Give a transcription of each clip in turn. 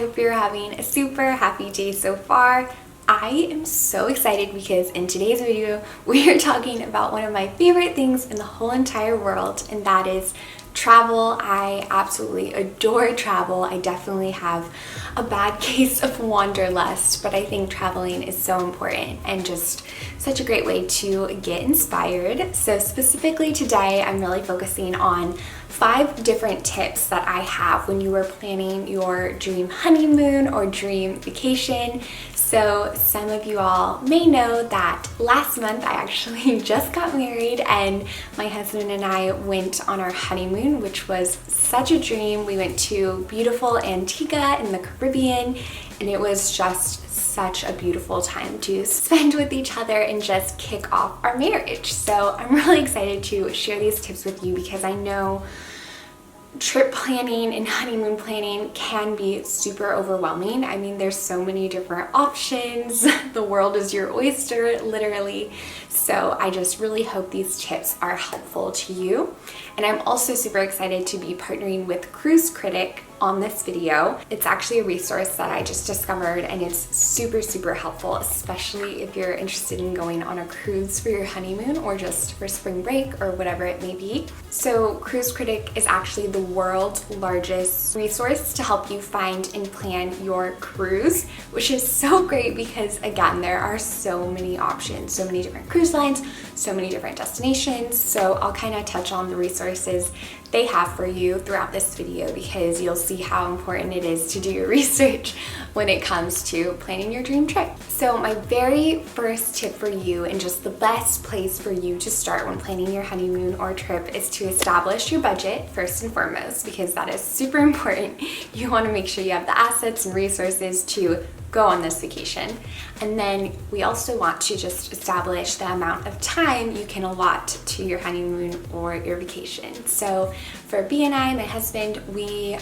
hope you're having a super happy day so far. I am so excited because in today's video, we are talking about one of my favorite things in the whole entire world, and that is travel. I absolutely adore travel. I definitely have a bad case of wanderlust, but I think traveling is so important and just such a great way to get inspired. So specifically today, I'm really focusing on 5 different tips that I have when you are planning your dream honeymoon or dream vacation. So some of you all may know that last month I actually just got married and my husband and I went on our honeymoon, which was such a dream. We went to beautiful Antigua in the Caribbean, and it was just such a beautiful time to spend with each other and just kick off our marriage. So I'm really excited to share these tips with you because I know trip planning and honeymoon planning can be super overwhelming. I mean, there's so many different options. The world is your oyster, literally. So I just really hope these tips are helpful to you. And I'm also super excited to be partnering with Cruise Critic on this video. It's actually a resource that I just discovered, and it's super helpful, especially if you're interested in going on a cruise for your honeymoon or just for spring break or whatever it may be. So Cruise Critic is actually the world's largest resource to help you find and plan your cruise, which is so great because again, there are so many options, so many different cruise lines, so many different destinations. So I'll kind of touch on the resources they have for you throughout this video because you'll see how important it is to do your research when it comes to planning your dream trip. So my very first tip for you, and just the best place for you to start when planning your honeymoon or trip, is to establish your budget first and foremost, because that is super important. You want to make sure you have the assets and resources to go on this vacation. And then we also want to just establish the amount of time you can allot to your honeymoon or your vacation. So for B and I, my husband, we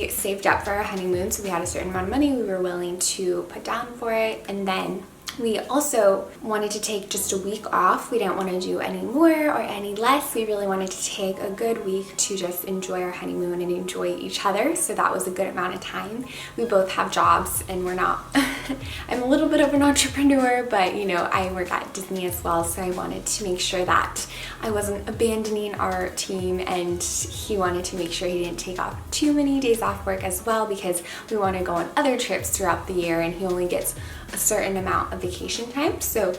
saved up for our honeymoon, so we had a certain amount of money we were willing to put down for it, and then we also wanted to take just a week off. We didn't want to do any more or any less. We really wanted to take a good week to just enjoy our honeymoon and enjoy each other. So that was a good amount of time. We both have jobs and we're not, I'm a little bit of an entrepreneur, but you know, I work at Disney as well. So I wanted to make sure that I wasn't abandoning our team, and he wanted to make sure he didn't take off too many days off work as well, because we want to go on other trips throughout the year and he only gets a certain amount of vacation time. So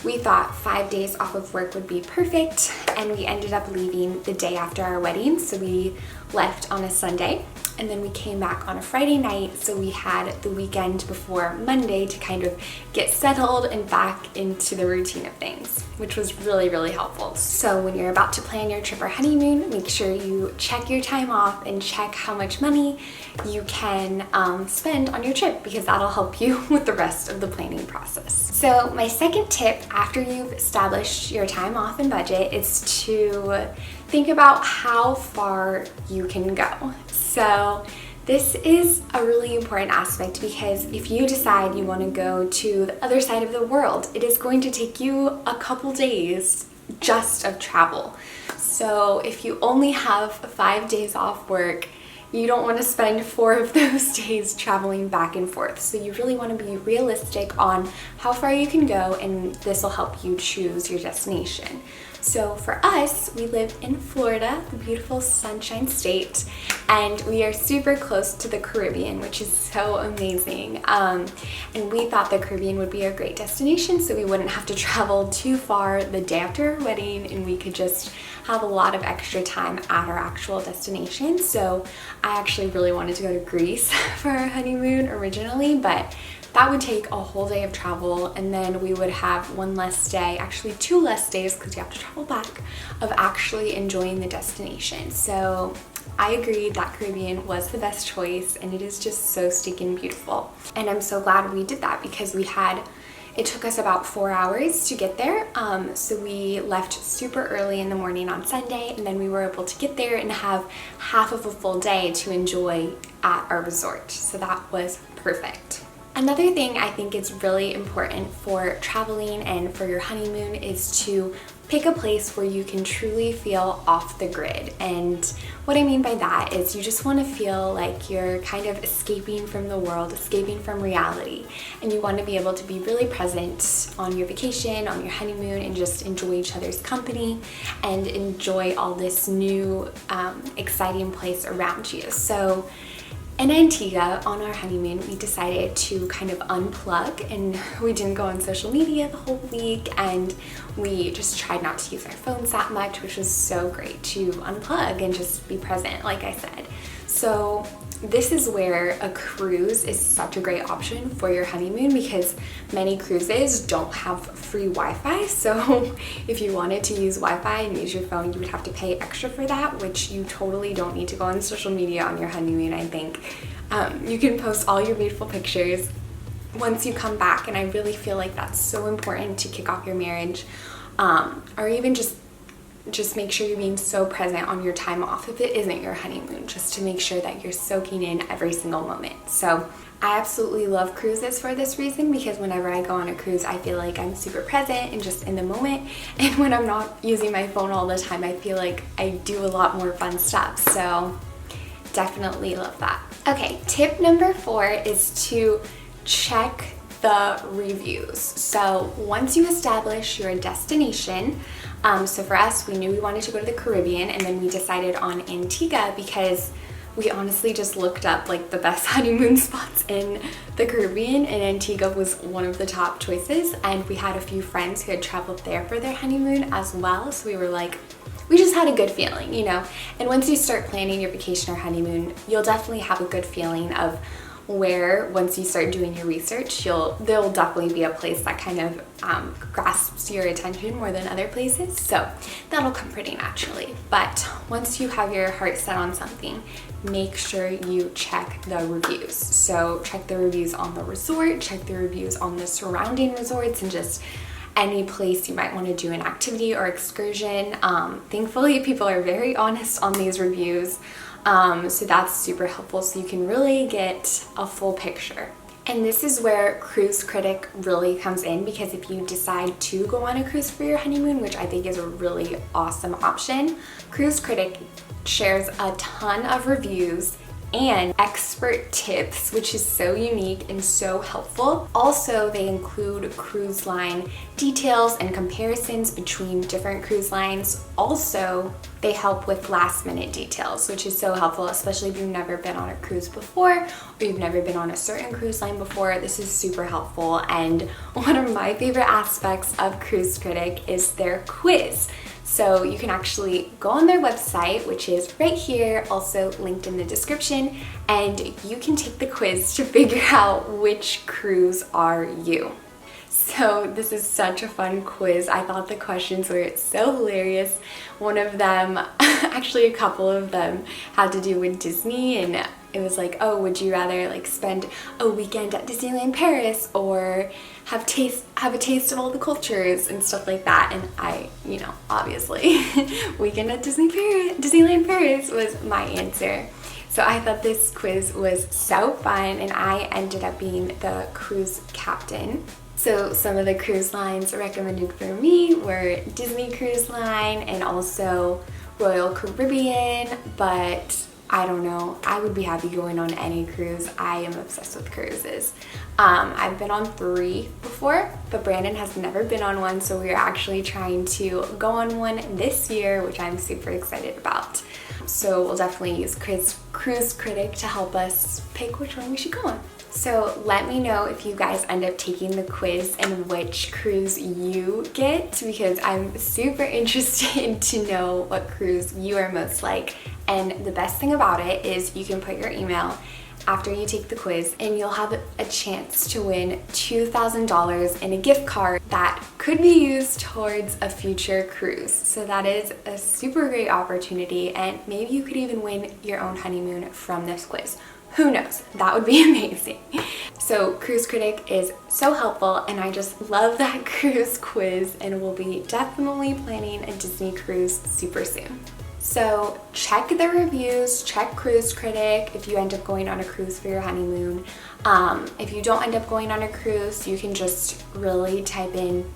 we thought 5 days off of work would be perfect, and we ended up leaving the day after our wedding. So we left on a Sunday and then we came back on a Friday night, so we had the weekend before Monday to kind of get settled and back into the routine of things, which was really helpful. So when you're about to plan your trip or honeymoon, make sure you check your time off and check how much money you can spend on your trip, because that'll help you with the rest of the planning process. So my second tip after you've established your time off and budget is to think about how far you can go. So this is a really important aspect, because if you decide you want to go to the other side of the world, it is going to take you a couple days just of travel. So if you only have 5 days off work, you don't want to spend 4 of those days traveling back and forth. So you really want to be realistic on how far you can go, and this will help you choose your destination. So for us, we live in Florida, the beautiful Sunshine State, and we are super close to the Caribbean, which is so amazing. And we thought the Caribbean would be a great destination, so we wouldn't have to travel too far the day after our wedding, and we could just have a lot of extra time at our actual destination. So I actually really wanted to go to Greece for our honeymoon originally, but that would take a whole day of travel, and then we would have 1 less day, actually 2 less days because you have to travel back, of actually enjoying the destination. So I agreed that Caribbean was the best choice, and it is just so stinking beautiful. And I'm so glad we did that, because it took us about 4 hours to get there. So we left super early in the morning on Sunday, and then we were able to get there and have half of a full day to enjoy at our resort. So that was perfect. Another thing I think is really important for traveling and for your honeymoon is to pick a place where you can truly feel off the grid. And what I mean by that is you just want to feel like you're kind of escaping from the world, escaping from reality, and you want to be able to be really present on your vacation, on your honeymoon, and just enjoy each other's company and enjoy all this new exciting place around you. So in Antigua, on our honeymoon, we decided to kind of unplug, and we didn't go on social media the whole week, and we just tried not to use our phones that much, which was so great to unplug and just be present, like I said. So this is where a cruise is such a great option for your honeymoon, because many cruises don't have free Wi-Fi. So if you wanted to use Wi-Fi and use your phone, you would have to pay extra for that, which you totally don't need to go on social media on your honeymoon, I think. You can post all your beautiful pictures once you come back, and I really feel like that's so important to kick off your marriage, or even just make sure you're being so present on your time off if it isn't your honeymoon, just to make sure that you're soaking in every single moment. So I absolutely love cruises for this reason, because whenever I go on a cruise, I feel like I'm super present and just in the moment. And when I'm not using my phone all the time, I feel like I do a lot more fun stuff. So definitely love that. Okay, tip number 4 is to check the reviews. So once you establish your destination, so for us, we knew we wanted to go to the Caribbean, and then we decided on Antigua because we honestly just looked up like the best honeymoon spots in the Caribbean, and Antigua was one of the top choices, and we had a few friends who had traveled there for their honeymoon as well, so we were like, we just had a good feeling, you know. And once you start planning your vacation or honeymoon, you'll definitely have a good feeling of where, once you start doing your research, there'll definitely be a place that kind of grasps your attention more than other places. So that'll come pretty naturally. But once you have your heart set on something, make sure you check the reviews. So check the reviews on the resort, check the reviews on the surrounding resorts, and just any place you might want to do an activity or excursion. Thankfully, people are very honest on these reviews. So that's super helpful, so you can really get a full picture. And this is where Cruise Critic really comes in, because if you decide to go on a cruise for your honeymoon, which I think is a really awesome option, Cruise Critic shares a ton of reviews and expert tips, which is so unique and so helpful. Also, they include cruise line details and comparisons between different cruise lines. Also, they help with last minute details, which is so helpful, especially if you've never been on a cruise before or you've never been on a certain cruise line before. This is super helpful. And one of my favorite aspects of Cruise Critic is their quiz. So you can actually go on their website, which is right here, also linked in the description, and you can take the quiz to figure out which cruise are you. So this is such a fun quiz. I thought the questions were so hilarious. One of them, actually a couple of them, had to do with Disney, and it was like, oh, would you rather like spend a weekend at Disneyland Paris or have a taste of all the cultures and stuff like that? And I, you know, obviously weekend at Disneyland Paris was my answer. So I thought this quiz was so fun, and I ended up being the cruise captain. So some of the cruise lines recommended for me were Disney Cruise Line and also Royal Caribbean, but I don't know, I would be happy going on any cruise. I am obsessed with cruises. I've been on 3 before, but Brandon has never been on one, so we're actually trying to go on one this year, which I'm super excited about. So we'll definitely use Cruise Critic to help us pick which one we should go on. So let me know if you guys end up taking the quiz and which cruise you get, because I'm super interested to know what cruise you are most like. And the best thing about it is you can put your email after you take the quiz, and you'll have a chance to win $2,000 in a gift card that could be used towards a future cruise. So that is a super great opportunity, and maybe you could even win your own honeymoon from this quiz. Who knows? That would be amazing. So Cruise Critic is so helpful, and I just love that cruise quiz, and we'll be definitely planning a Disney cruise super soon. So check the reviews, check Cruise Critic if you end up going on a cruise for your honeymoon. If you don't end up going on a cruise, you can just really type in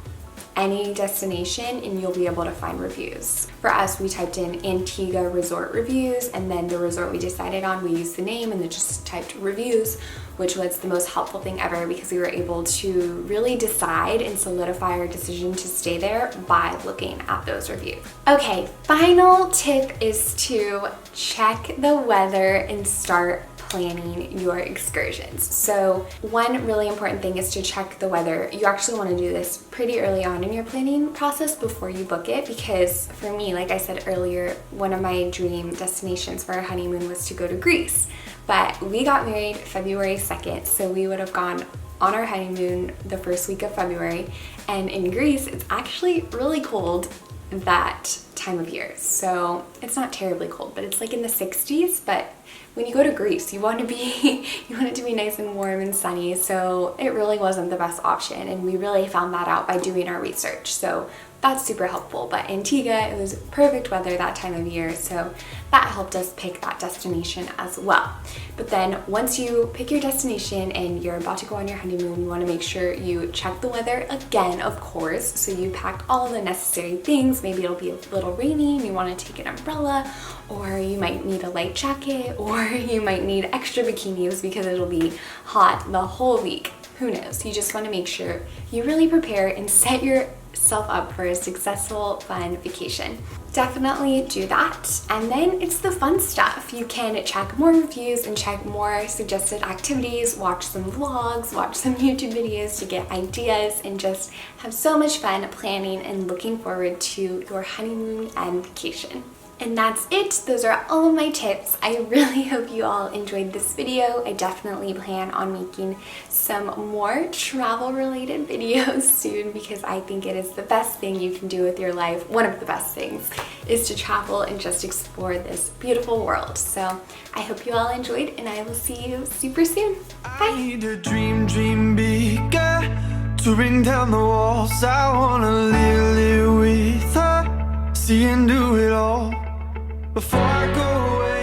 any destination and you'll be able to find reviews. For us, we typed in Antigua resort reviews, and then the resort we decided on, we used the name and then just typed reviews, which was the most helpful thing ever because we were able to really decide and solidify our decision to stay there by looking at those reviews. Okay, final tip is to check the weather and start planning your excursions. So one really important thing is to check the weather. You actually want to do this pretty early on in your planning process before you book it, because for me, like I said earlier, one of my dream destinations for our honeymoon was to go to Greece. But we got married February 2nd, so we would have gone on our honeymoon the first week of February. And in Greece, it's actually really cold that time of year. So it's not terribly cold, but it's like in the 60s. But when you go to Greece, you want it to be nice and warm and sunny. So it really wasn't the best option. And we really found that out by doing our research. So that's super helpful. But Antigua, it was perfect weather that time of year, so that helped us pick that destination as well. But then once you pick your destination and you're about to go on your honeymoon, you want to make sure you check the weather again, of course. So you packed all the necessary things. Maybe it'll be a little rainy and you want to take an umbrella, or you might need a light jacket, or you might need extra bikinis because it'll be hot the whole week. Who knows? You just want to make sure you really prepare and set yourself up for a successful, fun vacation. Definitely do that. And then it's the fun stuff. You can check more reviews and check more suggested activities, watch some vlogs, watch some YouTube videos to get ideas, and just have so much fun planning and looking forward to your honeymoon and vacation. And that's it. Those are all of my tips. I really hope you all enjoyed this video. I definitely plan on making some more travel related videos soon because I think it is the best thing you can do with your life. One of the best things is to travel and just explore this beautiful world. So I hope you all enjoyed, and I will see you super soon. Bye. I need a dream bigger to bring down the walls. I wanna live with her, see and do it all before I go away.